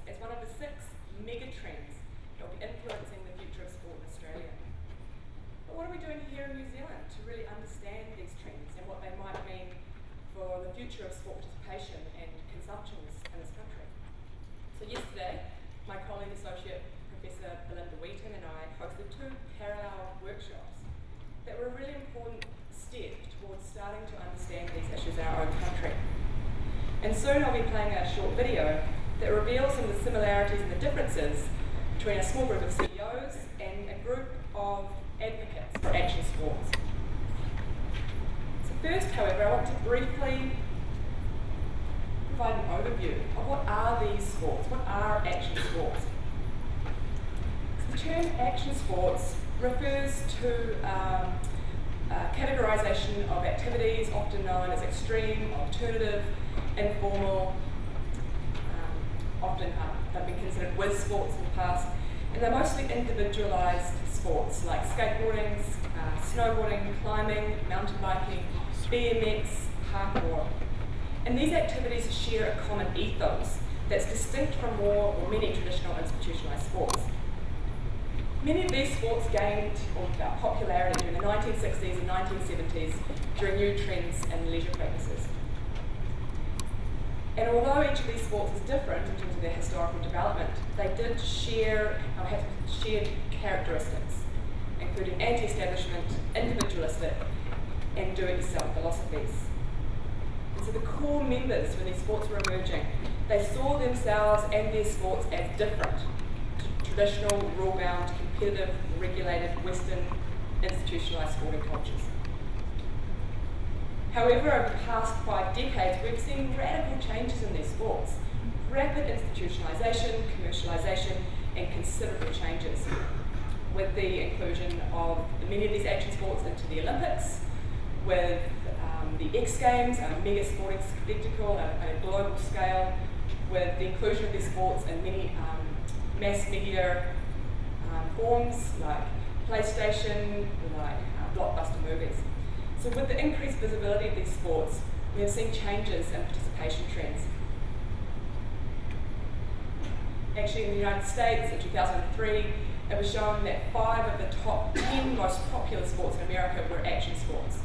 as one of the 6 mega trends that will be influencing the future of sport in Australia. But what are we doing here in New Zealand to really understand these trends and what they might mean for the future of sport participation and consumption in this country? So yesterday, my colleague Associate Professor Belinda Wheaton and I hosted 2 parallel workshops that were a really important step towards starting to understand these issues in our own country. And soon I'll be playing a short video that reveals some of the similarities and the differences between a small group of CEOs and a group of advocates for action sports. So first, however, I want to briefly provide an overview of what are these sports, what are action sports. So the term action sports refers to categorisation of activities often known as extreme, alternative, informal, often they've been considered whiz sports in the past, and they're mostly individualised sports like skateboarding, snowboarding, climbing, mountain biking, BMX, parkour. And these activities share a common ethos that's distinct from more or many traditional institutionalised sports. Many of these sports gained popularity during the 1960s and 1970s during new trends in leisure practices. And although each of these sports is different in terms of their historical development, they did share or have shared characteristics, including anti-establishment, individualistic, and do-it-yourself philosophies. And so the core members when these sports were emerging, they saw themselves and their sports as different to traditional, rule-bound, competitive, regulated, Western, institutionalised sporting cultures. However, over the past 5 decades, we've seen radical changes in these sports. Rapid institutionalisation, commercialisation, and considerable changes, with the inclusion of many of these action sports into the Olympics, with the X Games, a mega sporting spectacle at a global scale, with the inclusion of these sports in many mass media forms like PlayStation, like blockbuster movies. So with the increased visibility of these sports, we have seen changes in participation trends. Actually, in the United States in 2003, it was shown that 5 of the top 10 most popular sports in America were action sports.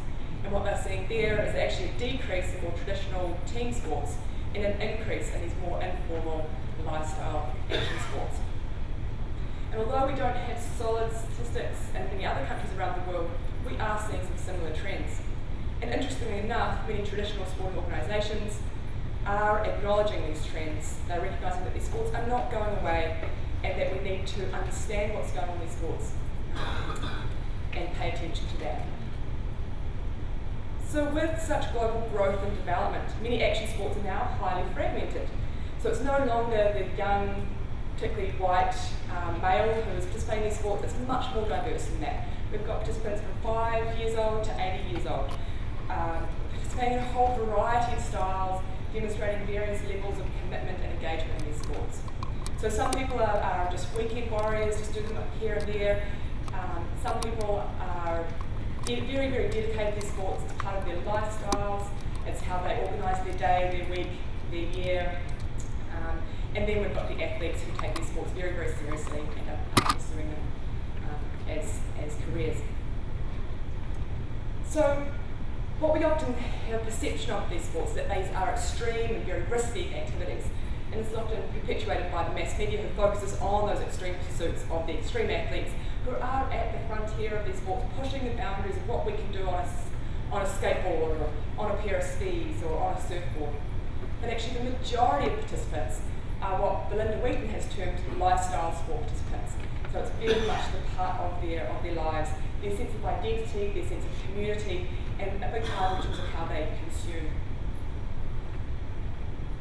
And what they're seeing there is actually a decrease in more traditional team sports and an increase in these more informal lifestyle action sports. And although we don't have solid statistics in many other countries around the world, we are seeing some similar trends. And interestingly enough, many traditional sporting organisations are acknowledging these trends. They're recognising that these sports are not going away and that we need to understand what's going on in these sports and pay attention to that. So with such global growth and development, many action sports are now highly fragmented. So it's no longer the young, particularly white male who is participating in these sports. It's much more diverse than that. We've got participants from 5 years old to 80 years old, participating in a whole variety of styles, demonstrating various levels of commitment and engagement in these sports. So some people are just weekend warriors, just do them here and there. Some people are very, very dedicated to these sports. It's part of their lifestyles. It's how they organise their day, their week, their year. And then we've got the athletes who take these sports very, very seriously and are pursuing them as careers. So what we often have a perception of these sports, that these are extreme and very risky activities. And this is often perpetuated by the mass media who focuses on those extreme pursuits of the extreme athletes who are at the frontier of these sports, pushing the boundaries of what we can do on a skateboard or on a pair of skis or on a surfboard. But actually the majority of participants are what Belinda Wheaton has termed lifestyle sport participants. So it's very much the part of their lives, their sense of identity, their sense of community, and a big part in terms of how they consume.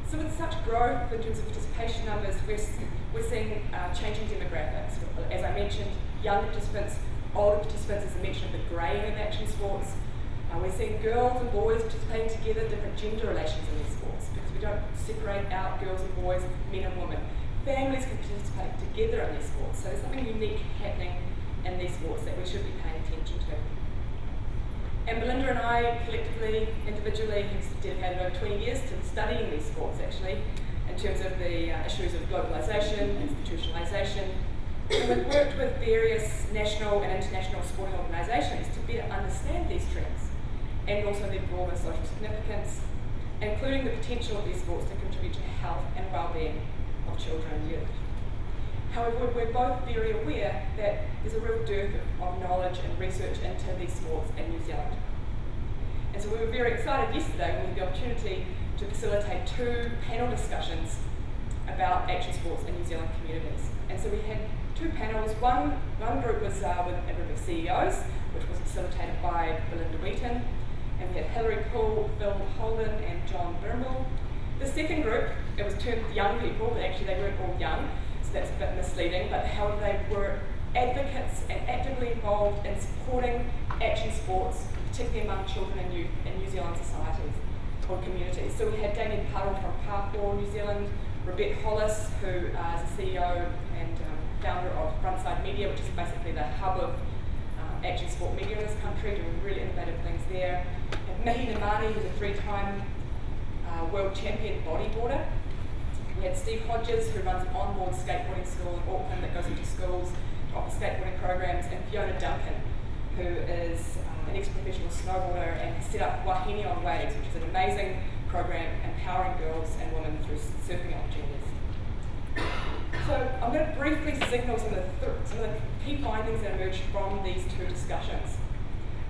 So with such growth in terms of participation numbers, we're seeing changing demographics. As I mentioned, young participants, older participants, as I mentioned, the greying of action sports. We're seeing girls and boys participating together, different gender relations in these sports, because we don't separate out girls and boys, men and women. Families can participate together in these sports, so there's something unique happening in these sports that we should be paying attention to. And Belinda and I collectively, individually, have dedicated over 20 years to studying these sports actually, in terms of the issues of globalisation, institutionalisation. And we've worked with various national and international sporting organisations to better understand these trends and also their broader social significance, including the potential of these sports to contribute to the health and well-being of children and youth. However, we're both very aware that there's a real dearth of knowledge and research into these sports in New Zealand. And so we were very excited yesterday when we had the opportunity to facilitate 2 panel discussions about action sports in New Zealand communities. And so we had 2 panels. One group was with a group of CEOs, which was facilitated by Belinda Wheaton, and we had Hilary Poole, Phil Holden, and John Birnbull. The second group, it was termed young people, but actually they weren't all young, so that's a bit misleading, but however they were advocates and actively involved in supporting action sports, particularly among children and youth in New Zealand societies or communities. So we had Damien Puddle from Parkour New Zealand, Rebecca Hollis, who is the CEO and founder of Frontside Media, which is basically the hub of action sport media in this country, doing really innovative things there. And Mihi Namani, who's a 3-time world champion bodyboarder. We had Steve Hodges, who runs an onboard skateboarding school in Auckland that goes into schools to offer skateboarding programs, and Fiona Duncan, who is an ex-professional snowboarder and has set up Wahine on Waves, which is an amazing program empowering girls and women through surfing opportunities. So I'm going to briefly signal some of the key findings that emerged from these 2 discussions.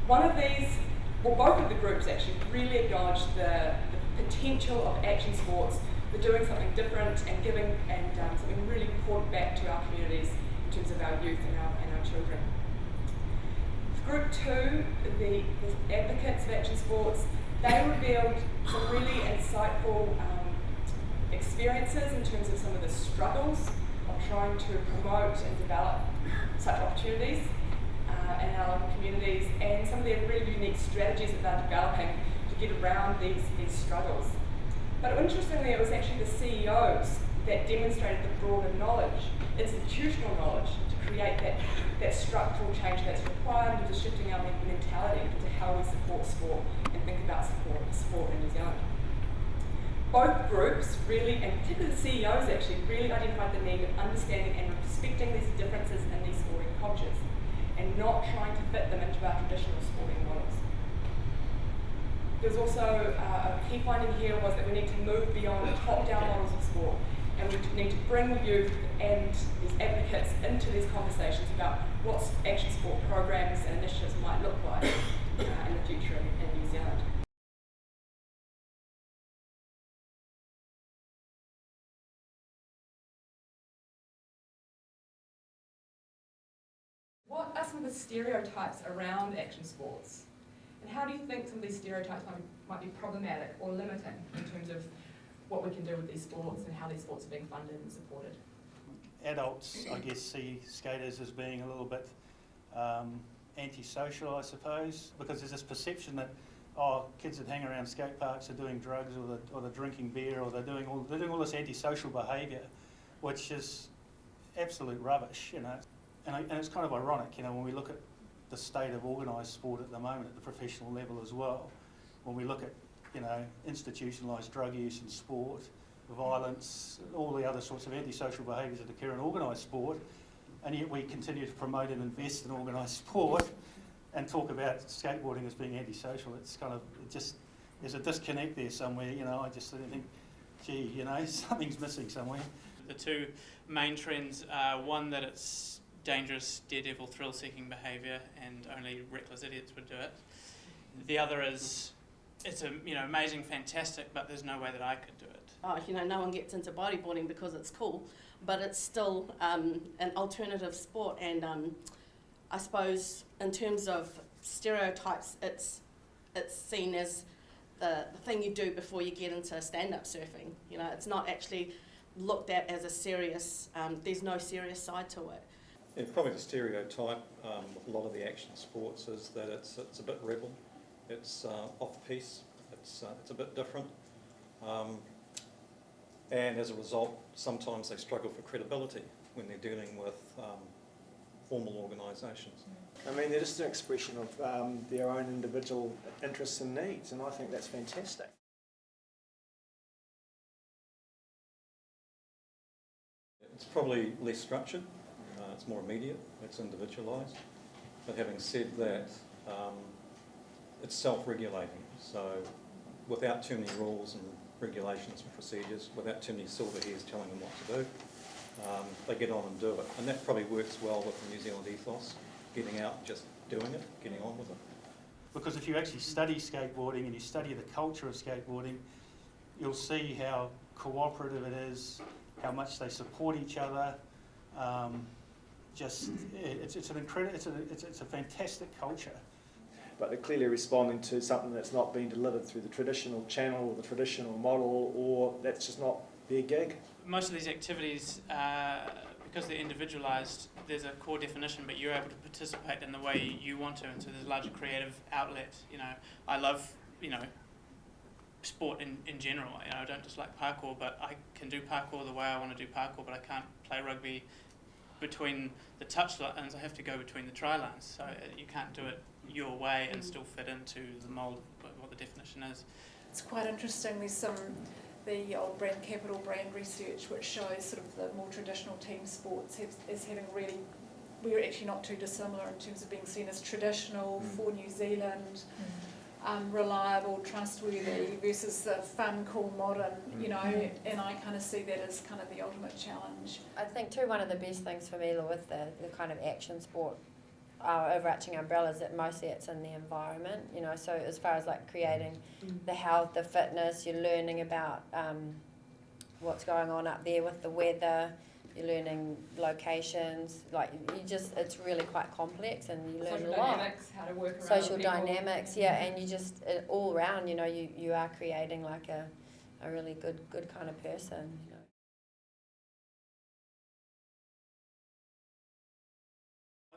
One of these, well, both of the groups actually really acknowledged the potential of action sports for doing something different and giving something really important back to our communities in terms of our youth and our children. Group 2, the advocates of action sports, they revealed some really insightful experiences in terms of some of the struggles of trying to promote and develop such opportunities in our local communities, and some of their really unique strategies that they're developing to get around these struggles. But interestingly, it was actually the CEOs that demonstrated the broader knowledge, institutional knowledge, to create that structural change that's required into shifting our mentality into how we support sport and think about sport in New Zealand. Both groups really, and particularly the CEOs actually, really identified the need of understanding and respecting these differences in these sporting cultures and not trying to fit them into our traditional sporting models. There was also a key finding here was that we need to move beyond top-down models of sport, and we need to bring the youth and these advocates into these conversations about what action sport programs and initiatives might look like in the future in New Zealand. What are some of the stereotypes around action sports? And how do you think some of these stereotypes might be problematic or limiting in terms of what we can do with these sports and how these sports are being funded and supported? Adults, I guess, see skaters as being a little bit antisocial, I suppose, because there's this perception that kids that hang around skate parks are doing drugs or they're drinking beer or they're doing all this antisocial behaviour, which is absolute rubbish, you know. And it's kind of ironic, you know, when we look at the state of organised sport at the moment at the professional level as well, when we look at, you know, institutionalised drug use in sport, violence, all the other sorts of antisocial behaviours that occur in organised sport, and yet we continue to promote and invest in organised sport and talk about skateboarding as being antisocial. It's kind of, there's a disconnect there somewhere, you know. I just think, gee, you know, something's missing somewhere. The 2 main trends are one, that it's dangerous, daredevil, thrill-seeking behaviour, and only reckless idiots would do it. The other is, it's amazing, fantastic, but there's no way that I could do it. No one gets into bodyboarding because it's cool, but it's still an alternative sport, and I suppose in terms of stereotypes, it's seen as the thing you do before you get into stand-up surfing. You know, it's not actually looked at as a serious, there's no serious side to it. And probably the stereotype with a lot of the action sports is that it's a bit rebel, it's off-piste, it's a bit different, and as a result sometimes they struggle for credibility when they're dealing with formal organisations. I mean, they're just an expression of their own individual interests and needs, and I think that's fantastic. It's probably less structured, it's more immediate, it's individualised. But having said that, it's self-regulating. So without too many rules and regulations and procedures, without too many silver hairs telling them what to do, they get on and do it. And that probably works well with the New Zealand ethos, getting out, just doing it, getting on with it. Because if you actually study skateboarding and you study the culture of skateboarding, you'll see how cooperative it is, how much they support each other. It's a fantastic culture. But they're clearly responding to something that's not being delivered through the traditional channel or the traditional model, or that's just not their gig. Most of these activities, because they're individualised, there's a core definition, but you're able to participate in the way you want to, and so there's a larger creative outlet. I love, sport in general. I don't just like parkour, but I can do parkour the way I want to do parkour, but I can't play rugby between the touch lines. I have to go between the try lines, so you can't do it your way and still fit into the mould of what the definition is. It's quite interesting. There's the old brand capital brand research which shows sort of the more traditional team sports is having really, we're actually not too dissimilar in terms of being seen as traditional for New Zealand, reliable, trustworthy versus the fun, cool, modern, and I kind of see that as kind of the ultimate challenge. I think too, one of the best things for me with the kind of action sport overarching umbrellas, that mostly it's in the environment, so as far as like creating the health, the fitness, you're learning about what's going on up there with the weather, you're learning locations, it's really quite complex, and you learn social a lot. Dynamics, how to work around Social people. dynamics, and you just all around, you are creating like a really good kind of person,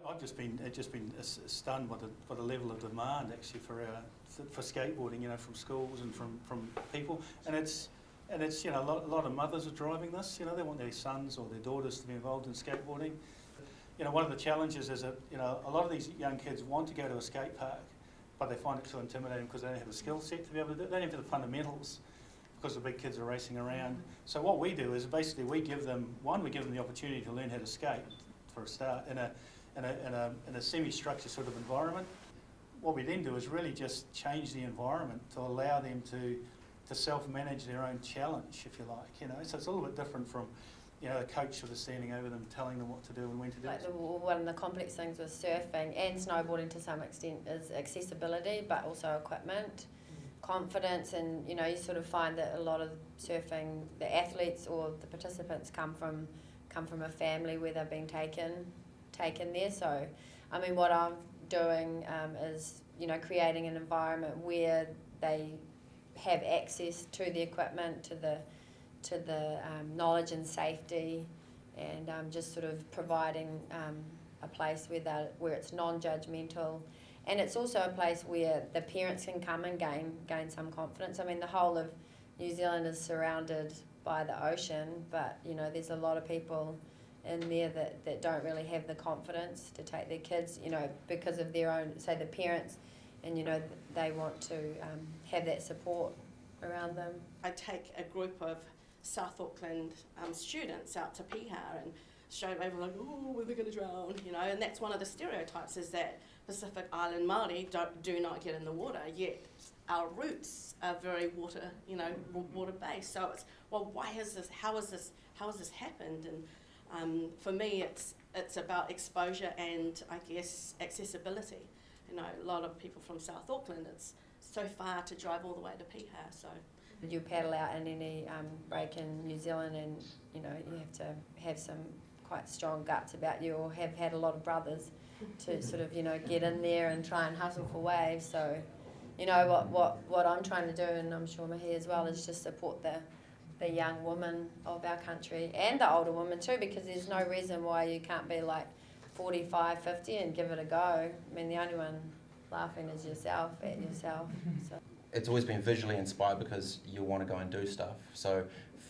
I've just been stunned by the level of demand actually for skateboarding, from schools and from people, and it's a lot of mothers are driving this. They want their sons or their daughters to be involved in skateboarding. One of the challenges is that a lot of these young kids want to go to a skate park, but they find it too intimidating because they don't have a skill set to be able to do it. They don't have the fundamentals because the big kids are racing around. So what we do is basically we give them the opportunity to learn how to skate for a start in a semi-structured sort of environment. What we then do is really just change the environment to allow them to self-manage their own challenge, if you like. So it's a little bit different from, a coach sort of standing over them, telling them what to do and when to do it. One of the complex things with surfing and snowboarding to some extent is accessibility, but also equipment, confidence, and you sort of find that a lot of surfing, the athletes or the participants come from a family where they've been taken there. So, what I'm doing is, creating an environment where they have access to the equipment, to the knowledge and safety, and just sort of providing a place where it's non-judgmental, and it's also a place where the parents can come and gain some confidence. The whole of New Zealand is surrounded by the ocean, but there's a lot of people in there that don't really have the confidence to take their kids, because of their own, say the parents, and they want to have that support around them. I take a group of South Auckland students out to Piha and straight away we're like, oh, we're going to drown, and that's one of the stereotypes, is that Pacific Island Māori do not get in the water, yet our roots are very water based. So it's, well, why is this? How has this happened? And for me, it's about exposure and I guess accessibility. A lot of people from South Auckland, it's so far to drive all the way to Piha. So you paddle out in any break in New Zealand, and you have to have some quite strong guts about you, or have had a lot of brothers to sort of get in there and try and hustle for waves. So what I'm trying to do, and I'm sure Mahi as well, is just support the young women of our country and the older women too, because there's no reason why you can't be like 45, 50 and give it a go. The only one laughing is yourself at yourself. So. It's always been visually inspired because you want to go and do stuff. So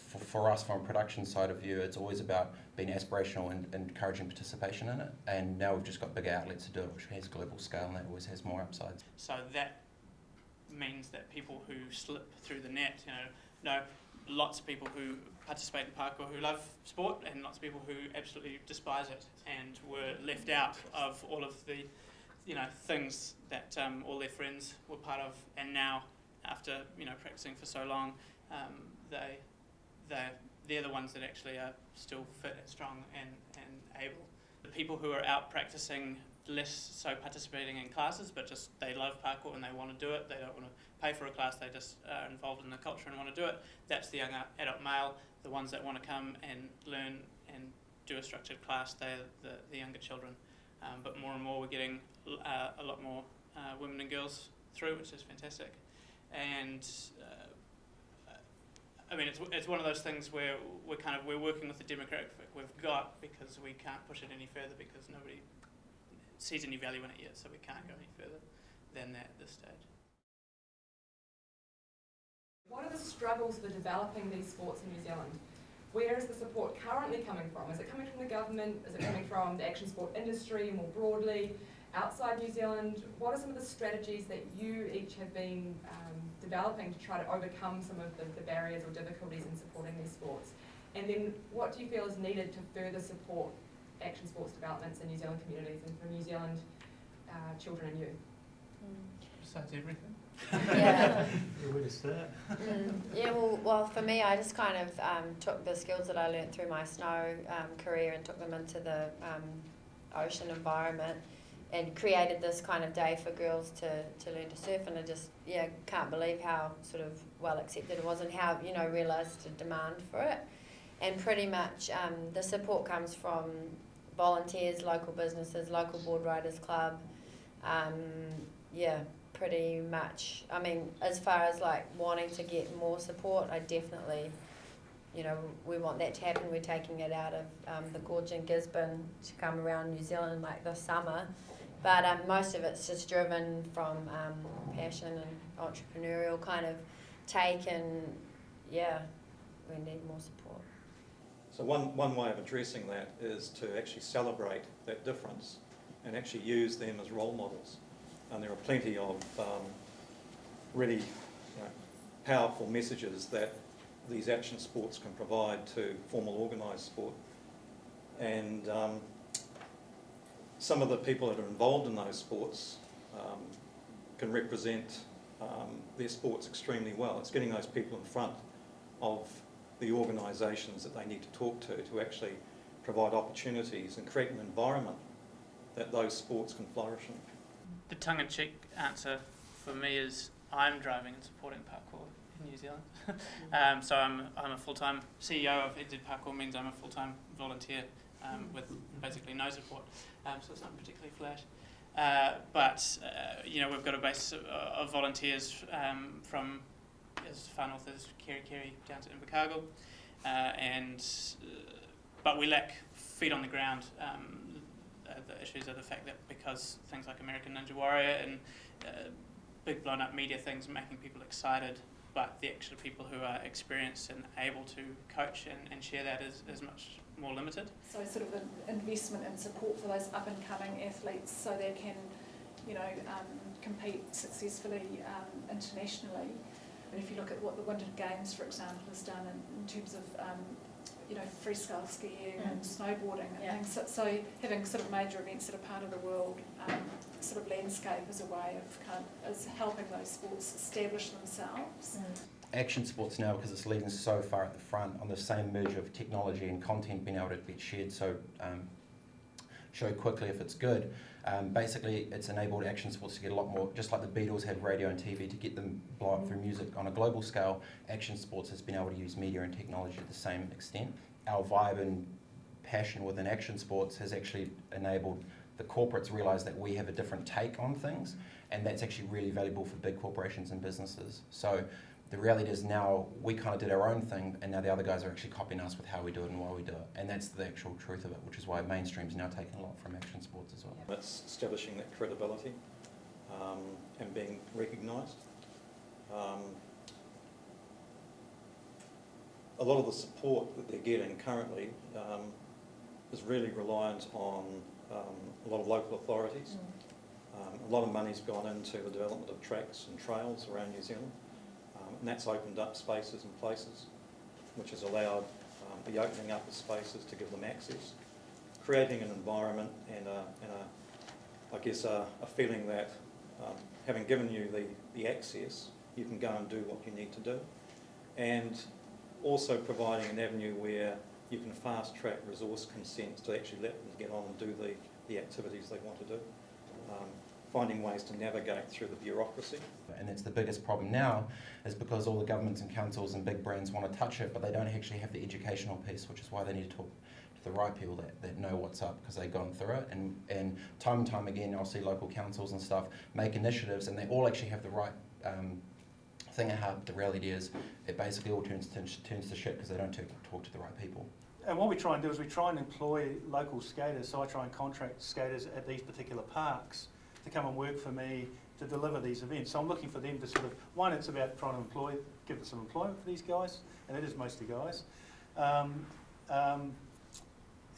for us, from a production side of view, it's always about being aspirational and encouraging participation in it. And now we've just got bigger outlets to do it, which has global scale, and that always has more upsides. So that means that people who slip through the net, lots of people who participate in parkour who love sport, and lots of people who absolutely despise it and were left out of all of the, things that all their friends were part of. And now, after practicing for so long, they're the ones that actually are still fit and strong and able. The people who are out practicing, less so participating in classes, but just they love parkour and they want to do it. They don't want to pay for a class, they just are involved in the culture and want to do it. That's the young adult male. The ones that want to come and learn and do a structured class, they're the younger children. But more and more we're getting a lot more women and girls through, which is fantastic. And it's one of those things where we're working with the demographic we've got, because we can't push it any further because nobody sees any value in it yet, so we can't go any further than that at this stage. What are the struggles for developing these sports in New Zealand? Where is the support currently coming from? Is it coming from the government? Is it coming from the action sport industry more broadly, outside New Zealand? What are some of the strategies that you each have been developing to try to overcome some of the barriers or difficulties in supporting these sports? And then what do you feel is needed to further support action sports developments in New Zealand communities and for New Zealand children and youth? Besides everything. Yeah. Where to start? Yeah, well, for me, I just kind of took the skills that I learnt through my snow career and took them into the ocean environment, and created this kind of day for girls to learn to surf. And I just can't believe how sort of well accepted it was, and how realised the demand for it. And pretty much the support comes from volunteers, local businesses, local board riders club. Pretty much. I mean, as far as like wanting to get more support, I definitely, we want that to happen. We're taking it out of the gorge in Gisborne to come around New Zealand like this summer. But most of it's just driven from passion and entrepreneurial kind of take, and we need more support. So one way of addressing that is to actually celebrate that difference and actually use them as role models. And there are plenty of really powerful messages that these action sports can provide to formal organised sport. And some of the people that are involved in those sports can represent their sports extremely well. It's getting those people in front of the organisations that they need to talk to actually provide opportunities and create an environment that those sports can flourish in. The tongue-in-cheek answer for me is I'm driving and supporting parkour in New Zealand. So I'm a full-time CEO of NZ Parkour, means I'm a full-time volunteer with basically no support. So it's not particularly flash. But we've got a base of volunteers from as far north as Kerikeri down to Invercargill, but we lack feet on the ground. The issues are the fact that because things like American Ninja Warrior and big blown up media things are making people excited, but the actual people who are experienced and able to coach and share that is much more limited. So sort of an investment and support for those up and coming athletes so they can, compete successfully internationally. And if you look at what the Winter Games, for example, has done in terms of freestyle skiing and snowboarding and things. So having sort of major events that are part of the world sort of landscape as a way of is helping those sports establish themselves. Action sports now, because it's leading so far at the front on the same merger of technology and content being able to be shared so quickly if it's good. Basically, it's enabled action sports to get a lot more, just like the Beatles had radio and TV to get them blow up through music on a global scale. Action sports has been able to use media and technology to the same extent. Our vibe and passion within action sports has actually enabled the corporates realise that we have a different take on things, and that's actually really valuable for big corporations and businesses. So the reality is now we kind of did our own thing, and now the other guys are actually copying us with how we do it and why we do it. And that's the actual truth of it, which is why mainstream's now taking a lot from action sports as well. It's establishing that credibility and being recognised. A lot of the support that they're getting currently is really reliant on a lot of local authorities. A lot of money's gone into the development of tracks and trails around New Zealand. And that's opened up spaces and places. which has allowed the opening up of spaces to give them access, creating an environment and I guess a feeling that having given you the access, you can go and do what you need to do, and also providing an avenue where you can fast track resource consents to actually let them get on and do the activities they want to do. Finding ways to navigate through the bureaucracy. And that's the biggest problem now, is because all the governments and councils and big brands want to touch it, but they don't actually have the educational piece, which is why they need to talk to the right people that know what's up, because they've gone through it. And time again, I'll see local councils and stuff make initiatives, and they all actually have the right thing at heart. The reality is, it basically all turns to shit because they don't talk to the right people. And what we try and do is we try and employ local skaters, so I try and contract skaters at these particular parks to come and work for me to deliver these events. So I'm looking for them to sort of, one, it's about trying to give them some employment for these guys, and it is mostly guys.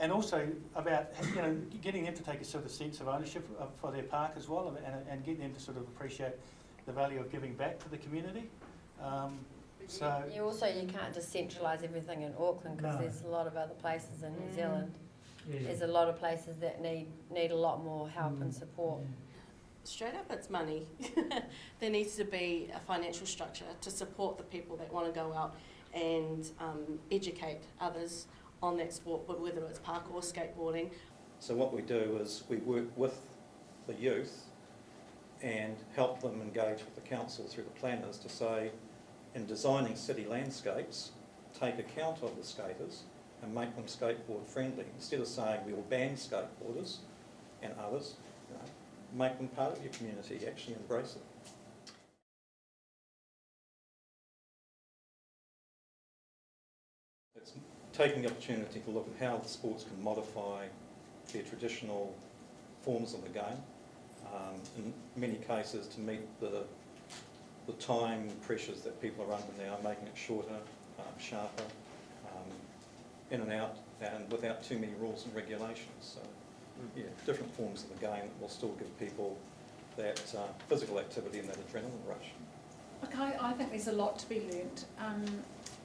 And also about, you know, getting them to take a sort of sense of ownership for their park as well, and getting them to sort of appreciate the value of giving back to the community. So You can't just centralise everything in Auckland, because there's a lot of other places in New Zealand. There's a lot of places that need a lot more help and support. Straight up, it's money. There needs to be a financial structure to support the people that want to go out and educate others on that sport, but whether it's parkour or skateboarding. So what we do is we work with the youth and help them engage with the council through the planners to say, in designing city landscapes, take account of the skaters and make them skateboard friendly. Instead of saying we will ban skateboarders and others, you know, make them part of your community, actually embrace it. It's taking the opportunity to look at how the sports can modify their traditional forms of the game, in many cases to meet the time pressures that people are under now, making it shorter, sharper, in and out, and without too many rules and regulations. So, yeah, different forms of the game that will still give people that physical activity and that adrenaline rush. Look, I think there's a lot to be learnt,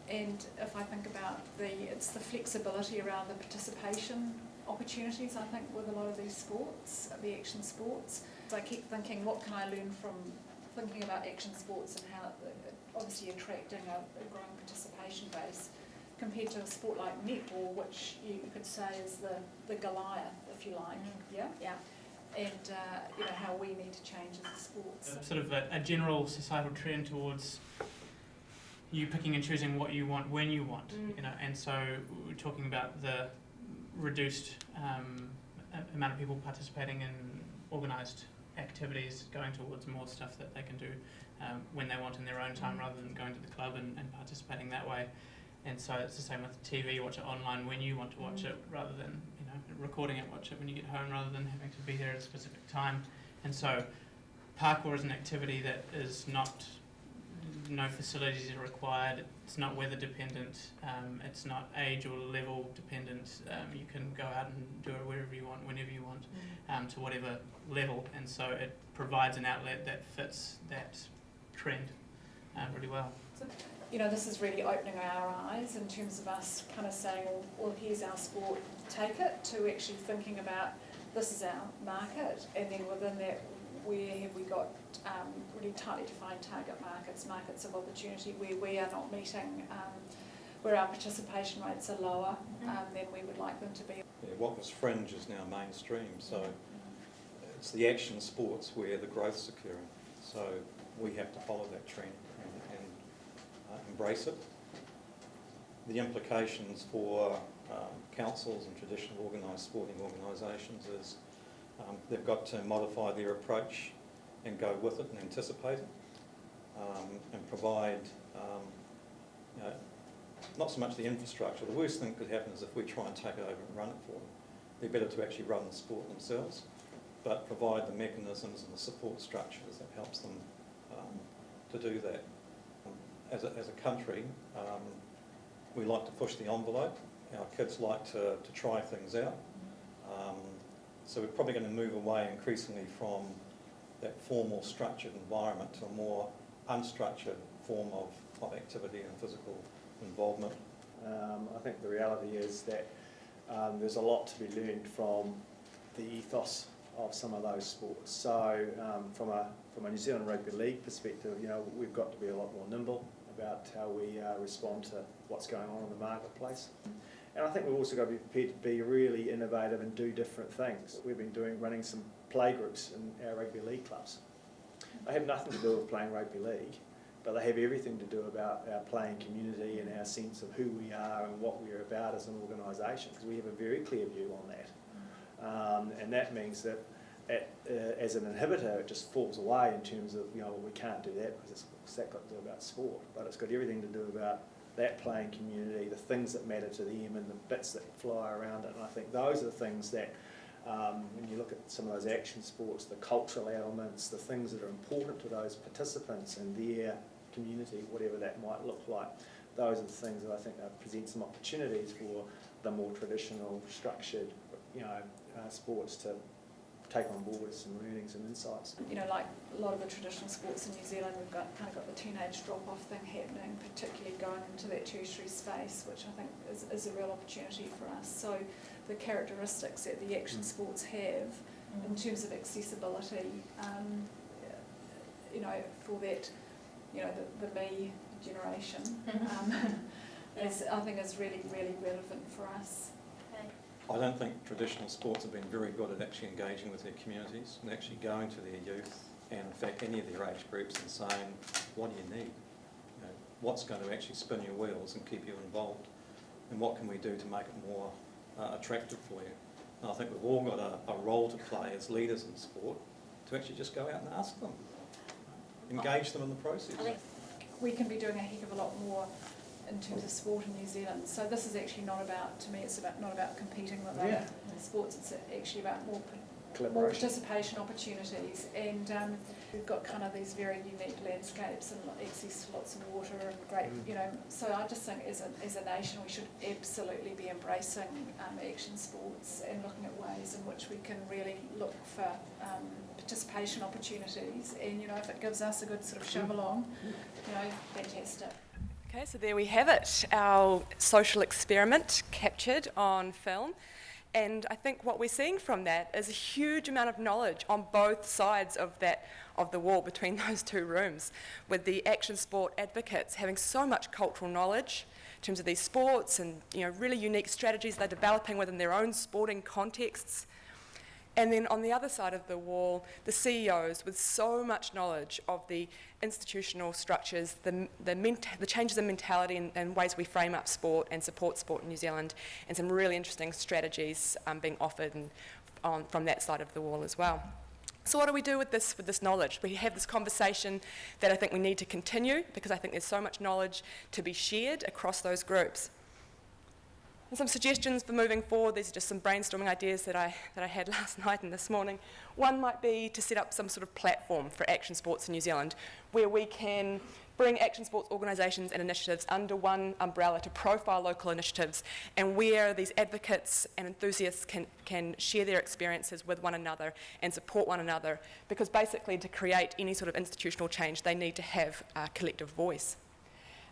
and if I think about it's the flexibility around the participation opportunities, I think, with a lot of these sports, the action sports. So I keep thinking, what can I learn from thinking about action sports and how obviously attracting a growing participation base compared to a sport like netball, which you could say is the Goliath, if you like, yeah. And you know, how we need to change as a sport. Sort of a general societal trend towards you picking and choosing what you want when you want, you know, and so we're talking about the reduced amount of people participating in organised activities, going towards more stuff that they can do when they want in their own time, rather than going to the club and participating that way. And so it's the same with TV, watch it online when you want to watch it, rather than, you know, recording it, watch it when you get home, rather than having to be there at a specific time. And so parkour is an activity that is not, no facilities are required, it's not weather dependent, it's not age or level dependent. You can go out and do it wherever you want, whenever you want, to whatever level, and so it provides an outlet that fits that trend really well. So, you know, this is really opening our eyes in terms of us kind of saying, well, here's our sport, take it, to actually thinking about this is our market, and then within that, where have we got really tightly defined target markets of opportunity where we are not meeting, where our participation rates are lower than we would like them to be. Yeah, what was fringe is now mainstream, so it's the action sports where the growth's occurring. So we have to follow that trend and embrace it. The implications for councils and traditional organised sporting organisations is they've got to modify their approach and go with it and anticipate it, and provide you know, not so much the infrastructure. The worst thing that could happen is if we try and take it over and run it for them. They're better to actually run the sport themselves, but provide the mechanisms and the support structures that helps them to do that. As a country, we like to push the envelope. Our kids like to try things out. So we're probably going to move away increasingly from that formal structured environment to a more unstructured form of activity and physical involvement I think the reality is that there's a lot to be learned from the ethos of some of those sports. So from a New Zealand Rugby League perspective, we've got to be a lot more nimble about how we respond to what's going on in the marketplace. And I think we've also got to be prepared to be really innovative and do different things. We've been running some play groups in our rugby league clubs. They have nothing to do with playing rugby league, but they have everything to do about our playing community and our sense of who we are and what we're about as an organisation, because we have a very clear view on that. And that means that as an inhibitor, it just falls away in terms of, we can't do that because what's that got to do about sport? But it's got everything to do about that playing community, the things that matter to them and the bits that fly around it. And I think those are the things that, when you look at some of those action sports, the cultural elements, the things that are important to those participants and their community, whatever that might look like, those are the things that I think present some opportunities for the more traditional, structured, sports to take on board some learnings and insights. Like a lot of the traditional sports in New Zealand, we've got the teenage drop-off thing happening, particularly going into that tertiary space, which I think is a real opportunity for us. So the characteristics that the action sports have in terms of accessibility, for that, the me generation, I think is really, really relevant for us. I don't think traditional sports have been very good at actually engaging with their communities and actually going to their youth and in fact any of their age groups and saying, what do you need? What's going to actually spin your wheels and keep you involved? And what can we do to make it more attractive for you? And I think we've all got a role to play as leaders in sport to actually just go out and ask them, engage them in the process. I think we can be doing a heck of a lot more in terms of sport in New Zealand. So this is actually not about, to me, it's not about competing with other sports, it's actually about more participation opportunities. And we've got kind of these very unique landscapes and access to lots of water and great, so I just think as a nation we should absolutely be embracing action sports and looking at ways in which we can really look for participation opportunities. And, if it gives us a good sort of shove along, fantastic. Okay, so there we have it, our social experiment captured on film. And I think what we're seeing from that is a huge amount of knowledge on both sides of the wall between those two rooms, with the action sport advocates having so much cultural knowledge in terms of these sports and really unique strategies they're developing within their own sporting contexts. And then on the other side of the wall, the CEOs with so much knowledge of the institutional structures, the changes in mentality and ways we frame up sport and support sport in New Zealand, and some really interesting strategies being offered from that side of the wall as well. So what do we do with this knowledge? We have this conversation that I think we need to continue, because I think there's so much knowledge to be shared across those groups. And some suggestions for moving forward. These are just some brainstorming ideas that I had last night and this morning. One might be to set up some sort of platform for action sports in New Zealand, where we can bring action sports organisations and initiatives under one umbrella to profile local initiatives, and where these advocates and enthusiasts can share their experiences with one another and support one another, because basically to create any sort of institutional change they need to have a collective voice.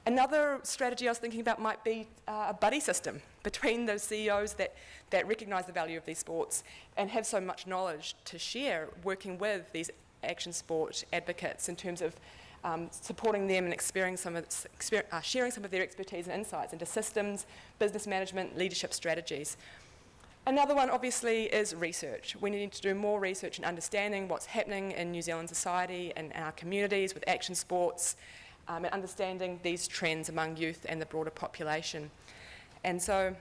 Another strategy I was thinking about might be a buddy system between those CEOs that recognise the value of these sports and have so much knowledge to share, working with these action sport advocates in terms of supporting them and sharing some of their expertise and insights into systems, business management, leadership strategies. Another one, obviously, is research. We need to do more research in understanding what's happening in New Zealand society and our communities with action sports, and understanding these trends among youth and the broader population. And so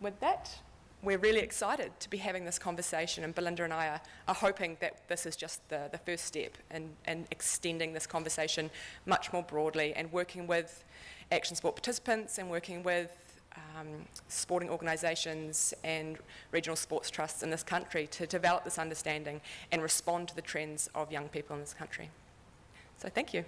with that, we're really excited to be having this conversation, and Belinda and I are hoping that this is just the first step in extending this conversation much more broadly and working with action sport participants and working with sporting organisations and regional sports trusts in this country to develop this understanding and respond to the trends of young people in this country. So thank you.